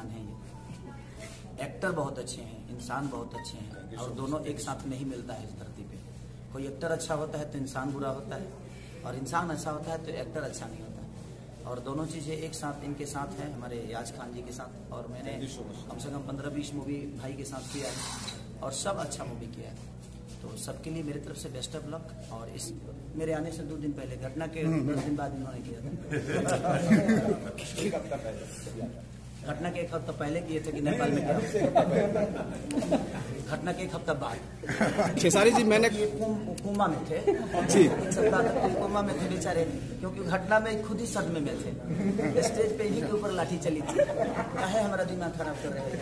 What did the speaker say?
इंसान हैं ये। एक्टर बहुत अच्छे हैं, इंसान बहुत अच्छे हैं, और दोनों एक साथ नहीं मिलता है इस धरती पे। कोई एक्टर अच्छा होता है तो इंसान बुरा होता है, और इंसान अच्छा होता है तो एक्टर अच्छा नहीं होता है। और दोनों चीज़ें एक साथ इनके साथ हैं, हमारे याज खान जी के साथ। और मैंने कम से कम 15-20 मूवी भाई के साथ किया है, और सब अच्छा मूवी किया है। तो सबके लिए मेरी तरफ से बेस्ट ऑफ लक। और इस मेरे आने से 2 दिन पहले, घटना के 10 दिन बाद इन्होंने किया था। घटना के 1 हफ्ता पहले किए थे कि नेपाल में क्या, घटना के 1 हफ्ता बाद। खेसारी जी मैंने कोमा में थे जी, 1 सप्ताह तक कोमा में थे बेचारे, क्योंकि घटना में खुद ही सदमे में थे। स्टेज पे इन्हीं के ऊपर लाठी चली थी। काहे हमारा दिमाग खराब कर रहे हैं।